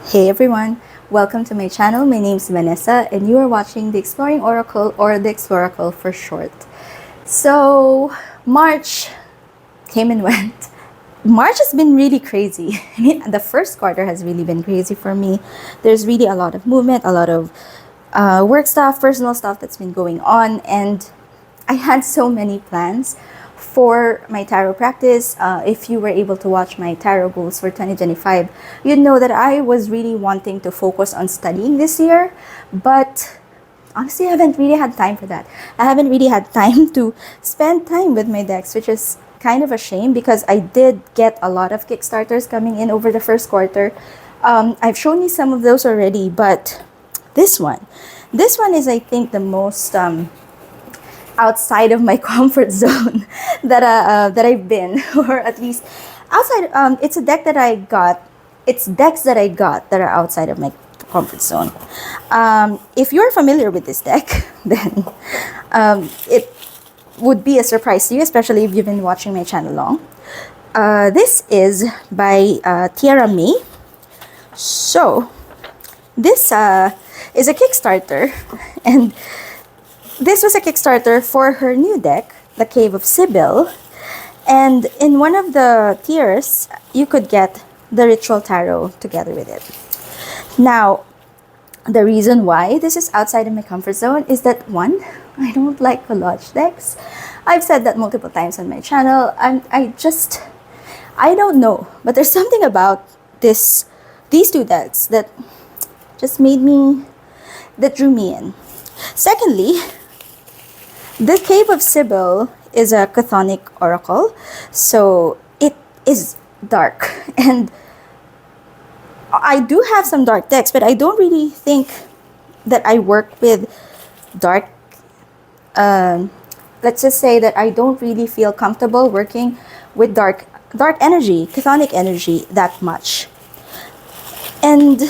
Hey everyone, welcome to my channel. My name is Vanessa and you are watching the Exploring Oracle, or the Exploracle for short. So, March came and went. March has been really crazy. I mean, the first quarter has really been crazy for me. There's really a lot of movement, a lot of work stuff, personal stuff that's been going on, and I had so many plans for my tarot practice. If you were able to watch my tarot goals for 2025, you'd know that I was really wanting to focus on studying this year, but honestly, I haven't really had time for that. I haven't really had time to spend time with my decks, which is kind of a shame because I did get a lot of Kickstarters coming in over the first quarter. I've shown you some of those already, but this one is, I think, the most outside of my comfort zone that I've been, or at least outside. It's a deck that I got. It's decks that I got that are outside of my comfort zone. If you're familiar with this deck, then it would be a surprise to you, especially if you've been watching my channel long. This is by Tiera May. So this is a Kickstarter, and this was a Kickstarter for her new deck, the Cave of Sybil. And in one of the tiers, you could get the Ritual Tarot together with it. Now, the reason why this is outside of my comfort zone is that, one, I don't like collage decks. I've said that multiple times on my channel. I don't know, but there's something about these two decks that just that drew me in. Secondly, the Cave of Sybil is a chthonic oracle, so it is dark, and I do have some dark decks, but I don't really think that I work with dark. Let's just say that I don't really feel comfortable working with dark energy, chthonic energy that much, and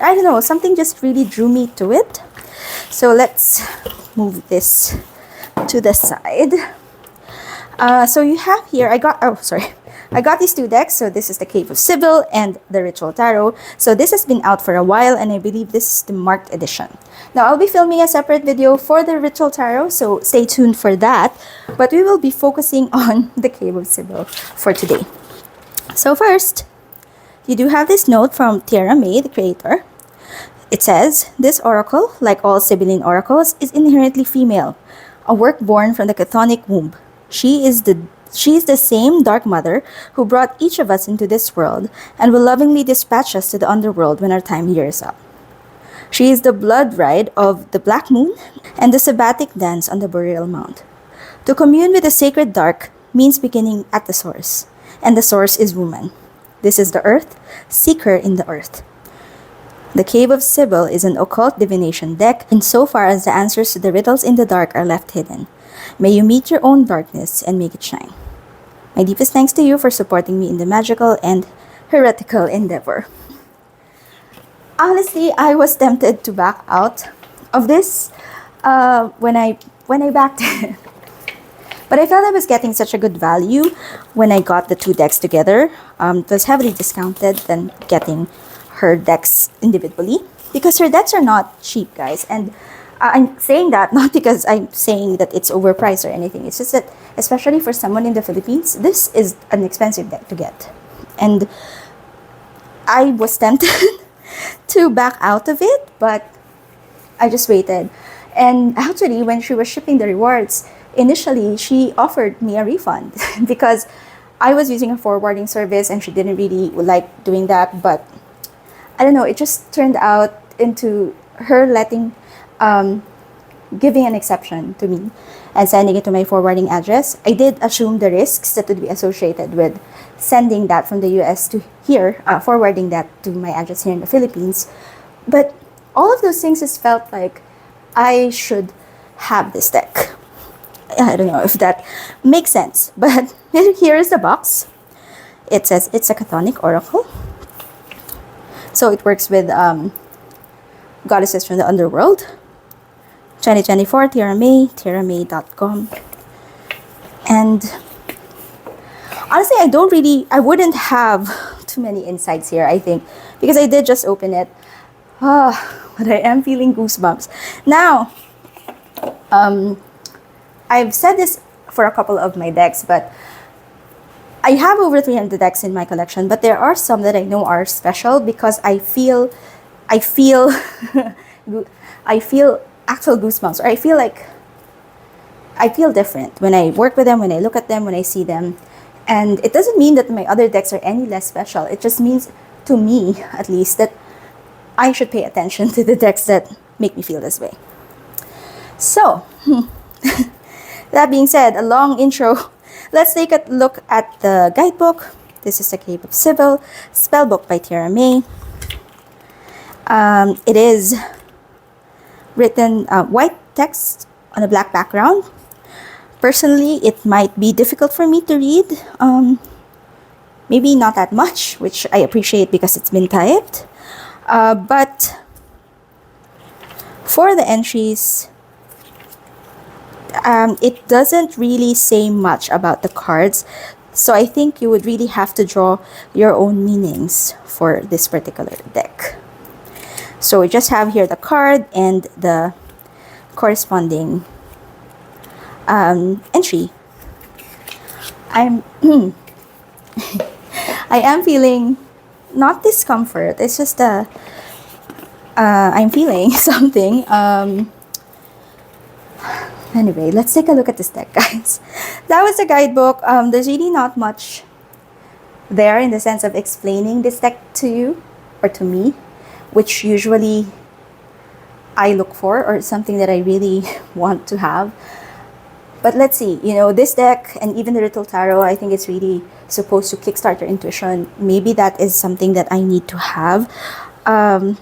I don't know, something just really drew me to it. So let's move this to the side. So you have here, I got these two decks. So this is the Cave of Sybil and the Ritual Tarot. So this has been out for a while, and I believe this is the marked edition. Now I'll be filming a separate video for the Ritual Tarot, so stay tuned for that. But we will be focusing on the Cave of Sybil for today. So first, you do have this note from Tiera May, the creator. It says, "This oracle, like all Sibylline oracles, is inherently female, a work born from the chthonic womb. She is the same Dark Mother who brought each of us into this world and will lovingly dispatch us to the underworld when our time here is up. She is the blood ride of the Black Moon and the sabbatic dance on the burial mound. To commune with the sacred dark means beginning at the source, and the source is woman. This is the earth, seek her in the earth. The Cave of Sybil is an occult divination deck insofar as the answers to the riddles in the dark are left hidden. May you meet your own darkness and make it shine. My deepest thanks to you for supporting me in the magical and heretical endeavor." Honestly, I was tempted to back out of this when I backed it. But I felt I was getting such a good value when I got the two decks together. It was heavily discounted than getting her decks individually, because her decks are not cheap, guys. And I'm saying that not because I'm saying that it's overpriced or anything. It's just that, especially for someone in the Philippines, this is an expensive deck to get. And I was tempted to back out of it, but I just waited. And actually, when she was shipping the rewards, initially she offered me a refund because I was using a forwarding service and she didn't really like doing that. But I don't know, it just turned out into her giving an exception to me and sending it to my forwarding address. I did assume the risks that would be associated with sending that from the US to here, forwarding that to my address here in the Philippines. But all of those things just felt like I should have this deck. I don't know if that makes sense, but here is the box. It says it's a chthonic oracle. So it works with goddesses from the underworld. 2024, Tiera May, tieramay.com. And honestly, I wouldn't have too many insights here, I think, because I did just open it. But I am feeling goosebumps. Now, I've said this for a couple of my decks, but I have over 300 decks in my collection, but there are some that I know are special because I feel I feel actual goosebumps, or I feel different when I work with them, when I look at them, when I see them. And it doesn't mean that my other decks are any less special. It just means, to me at least, that I should pay attention to the decks that make me feel this way. So, that being said, a long intro. Let's take a look at the guidebook. This is the Cave of Sybil, spellbook by Tiera May. It is written white text on a black background. Personally, it might be difficult for me to read. Maybe not that much, which I appreciate because it's been typed. But for the entries, it doesn't really say much about the cards. So I think you would really have to draw your own meanings for this particular deck. So we just have here the card and the corresponding entry. I am feeling not discomfort. It's just I'm feeling something. Anyway, let's take a look at this deck, guys. That was the guidebook. There's really not much there in the sense of explaining this deck to you or to me, which usually I look for, or something that I really want to have. But let's see, this deck and even the Ritual Tarot, I think it's really supposed to kickstart your intuition. Maybe that is something that I need to have. And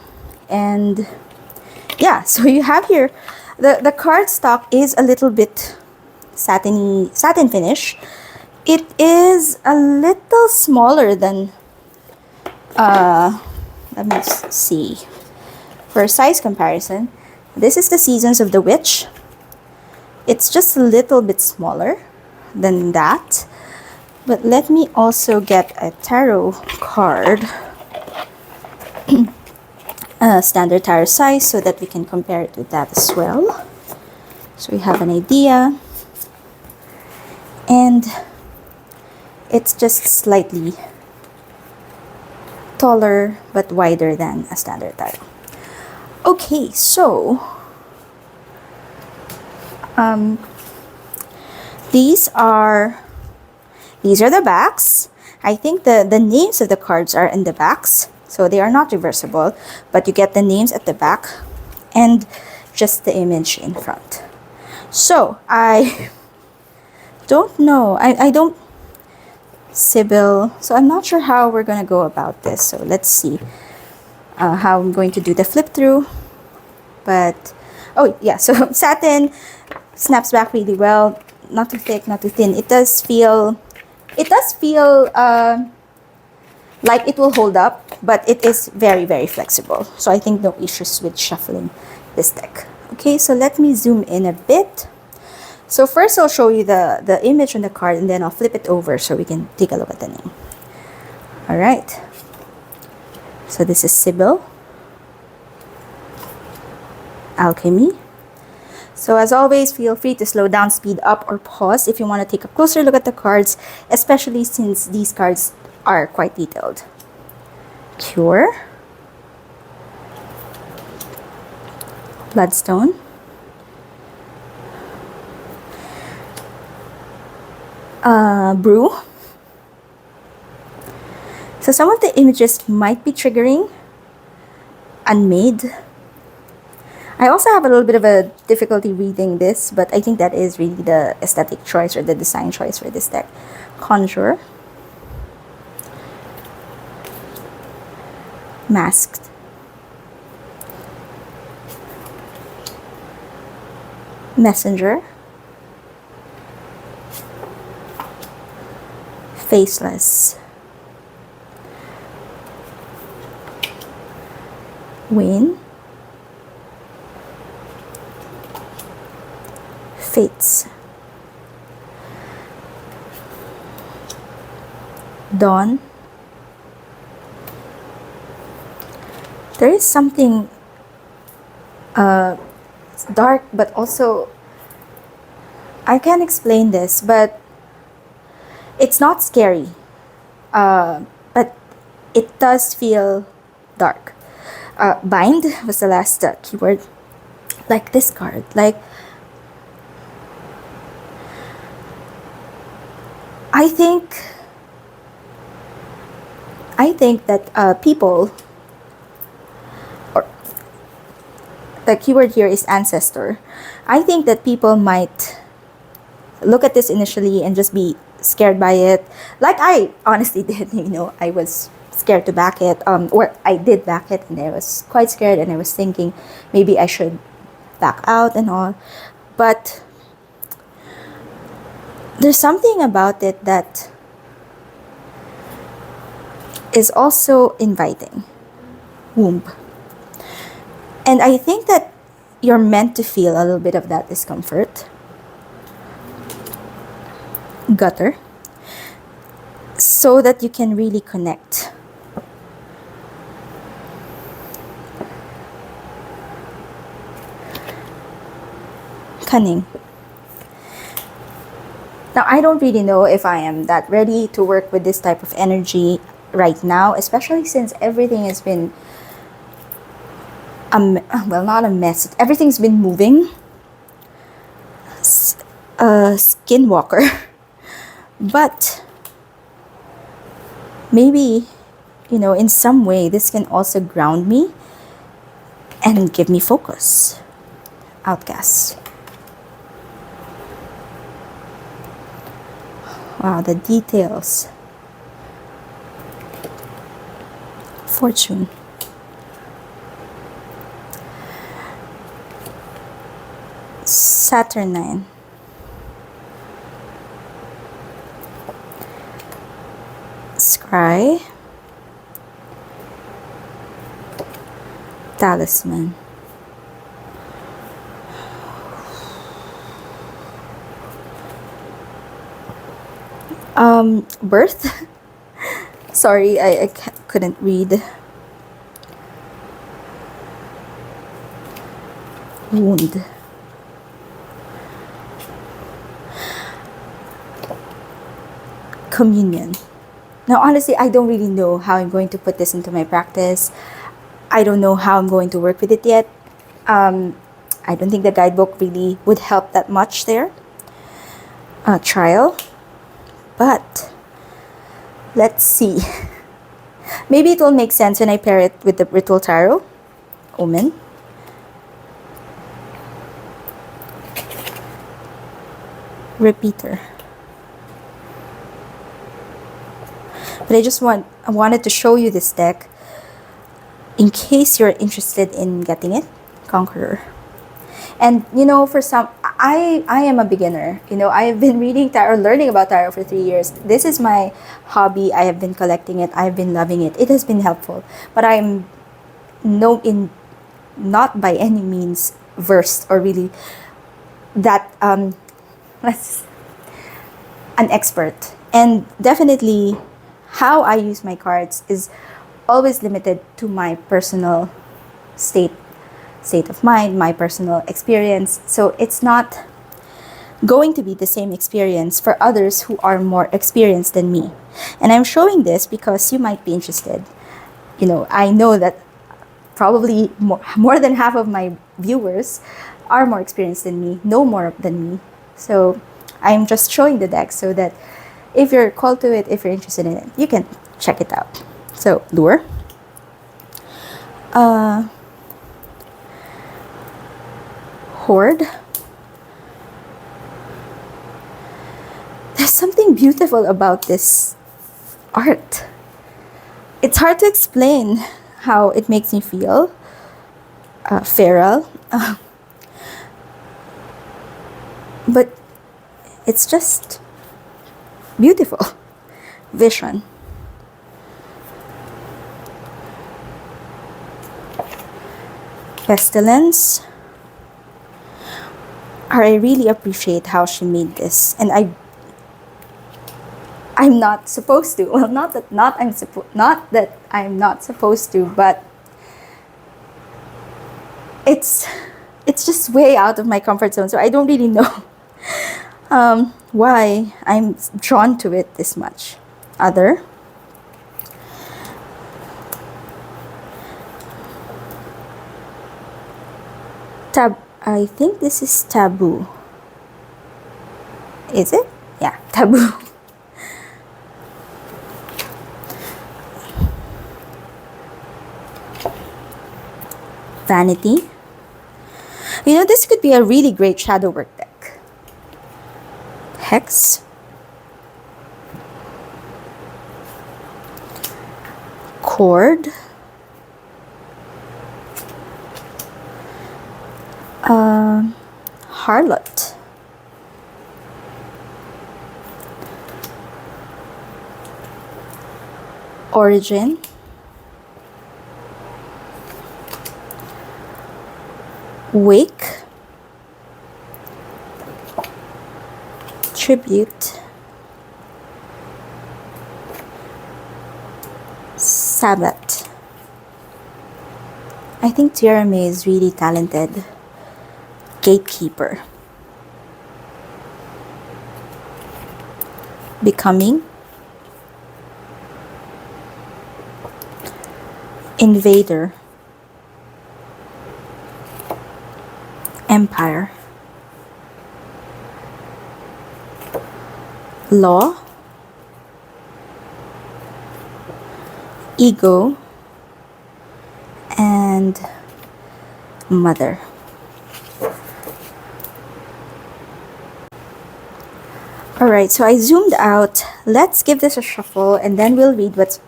yeah, so you have here, the card stock is a little bit satin finish. It is a little smaller than, let me see. For a size comparison, this is the Seasons of the Witch. It's just a little bit smaller than that. But let me also get a tarot card, a standard tarot size, so that we can compare it with that as well. So we have an idea. And it's just slightly taller but wider than a standard tarot. Okay, so these are the backs. I think the names of the cards are in the backs, so they are not reversible, but you get the names at the back and just the image in front. So I don't know. I don't Sybil, so I'm not sure how we're gonna go about this. So let's see how I'm going to do the flip through. But oh yeah, so satin snaps back really well. Not too thick, not too thin. It does feel like it will hold up, but it is very, very flexible. So I think no issues with shuffling this deck. Okay, so let me zoom in a bit. So first I'll show you the image on the card, and then I'll flip it over so we can take a look at the name. All right. So this is Sybil. Alchemy. So as always, feel free to slow down, speed up, or pause if you want to take a closer look at the cards, especially since these cards are quite detailed. Cure. Bloodstone. Brew. So some of the images might be triggering. Unmade. I also have a little bit of a difficulty reading this, but I think that is really the aesthetic choice or the design choice for this deck. Conjure. Masked. Messenger. Faceless. Wayne. Fates. Dawn. There is something dark, but also, I can't explain this, but it's not scary. But it does feel dark. Bind was the last keyword. Like this card. Like, I think that people, or the keyword here is ancestor. I think that people might look at this initially and just be scared by it, like I honestly did. I was scared to back it, or I did back it, and I was quite scared, and I was thinking maybe I should back out and all. But there's something about it that is also inviting. Womb. And I think that you're meant to feel a little bit of that discomfort. Gutter. So that you can really connect. Cunning. Now, I don't really know if I am that ready to work with this type of energy right now, especially since everything has been, well, not a mess. Everything's been moving. Skinwalker. But maybe, in some way, this can also ground me and give me focus. Outcast. Wow, the details. Fortune. Saturnine. Scry. Talisman. Birth. Sorry, I couldn't read. Wound. Communion. Now, honestly, I don't really know how I'm going to put this into my practice. I don't know how I'm going to work with it yet. I don't think the guidebook really would help that much there. Trial. But let's see. Maybe it will make sense when I pair it with the ritual tarot. Omen. Repeater. But I wanted to show you this deck in case you're interested in getting it. Conqueror. And for some, I am a beginner. I have been reading tarot, learning about tarot for 3 years. This is my hobby. I have been collecting it. I have been loving it. It has been helpful. But I'm not by any means versed or really that an expert. And definitely how I use my cards is always limited to my personal state of mind, my personal experience. So it's not going to be the same experience for others who are more experienced than me. And I'm showing this because you might be interested. I know that probably more than half of my viewers are more experienced than me, know more than me. So I'm just showing the deck so that if you're called to it, if you're interested in it, you can check it out. So, lure. Hoard. There's something beautiful about this art. It's hard to explain how it makes me feel. Feral. But it's just beautiful. Vision. Pestilence. I really appreciate how she made this, and I'm not supposed to. Well, not that I'm not supposed to, but it's just way out of my comfort zone, so I don't really know why I'm drawn to it this much. Other I think this is Taboo. Is it? Yeah, Taboo. Vanity. You know, this could be a really great shadow work deck. Hex. Cord. Harlot. Origin. Wake. Tribute. Sabbath. I think Tiera May is really talented. Gatekeeper. Becoming. Invader. Empire. Law. Ego. And Mother. Alright, so I zoomed out. Let's give this a shuffle and then we'll read what's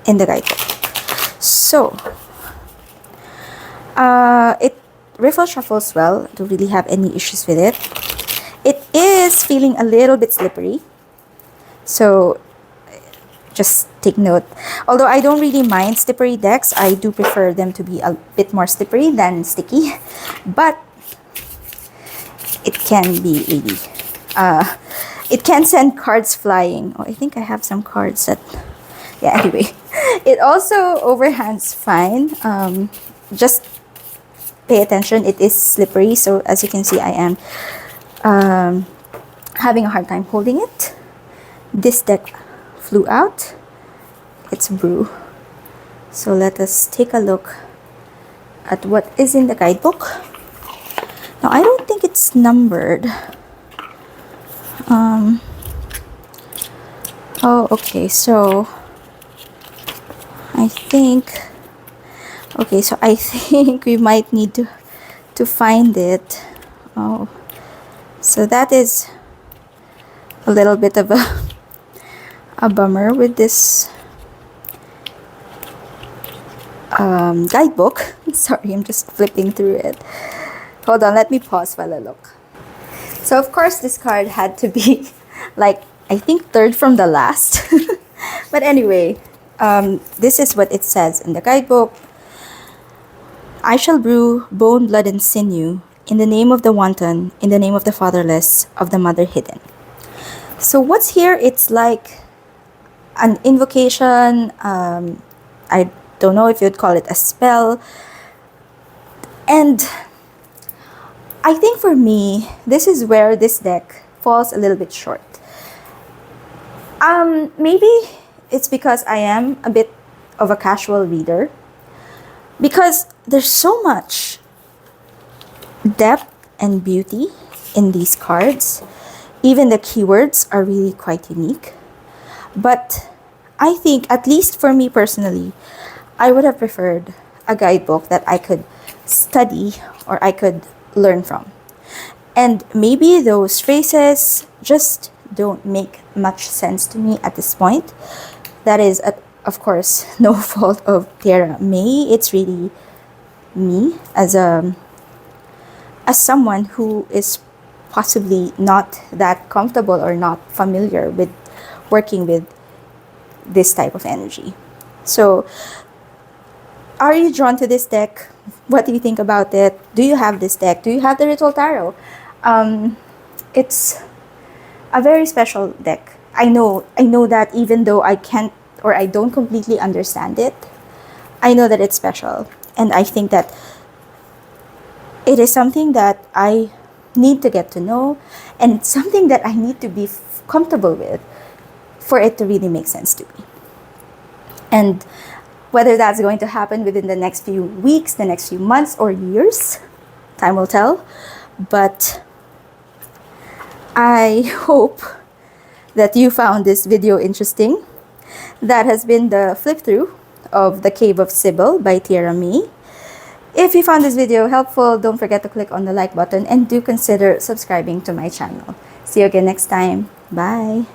in the guidebook. So, it riffle shuffles well. Don't really have any issues with it. It is feeling a little bit slippery. So, just take note. Although I don't really mind slippery decks, I do prefer them to be a bit more slippery than sticky. But it can be really... it can send cards flying. Oh, I think I have some cards that... Yeah, anyway. It also overhands fine. Just pay attention. It is slippery. So as you can see, I am having a hard time holding it. This deck flew out. It's Brew. So let us take a look at what is in the guidebook. Now, I don't think it's numbered. Oh, okay, so I think we might need to find it. Oh, so that is a little bit of a bummer with this guidebook. Sorry, I'm just flipping through it. Hold on, let me pause while I look. So of course this card had to be like, I think third from the last. But anyway, this is what it says in the guidebook. I shall brew bone, blood, and sinew in the name of the wanton, in the name of the fatherless, of the mother hidden. So what's here? It's like an invocation. I don't know if you'd call it a spell. And I think for me, this is where this deck falls a little bit short. Maybe it's because I am a bit of a casual reader. Because there's so much depth and beauty in these cards. Even the keywords are really quite unique. But I think, at least for me personally, I would have preferred a guidebook that I could study or I could learn from. And maybe those phrases just don't make much sense to me at this point. That is, of course, no fault of Tiera May. It's really me as someone who is possibly not that comfortable or not familiar with working with this type of energy. So, are you drawn to this deck? What do you think about it? Do you have this deck? Do you have the Ritual Tarot? It's a very special deck. I know that even though I can't or I don't completely understand it, I know that it's special. And I think that It is something that I need to get to know, and it's something that I need to be comfortable with for it to really make sense to me. And whether that's going to happen within the next few weeks, the next few months, or years, time will tell. But I hope that you found this video interesting. That has been the flip through of The Cave of Sybil by Tiera May. If you found this video helpful, don't forget to click on the like button and do consider subscribing to my channel. See you again next time. Bye!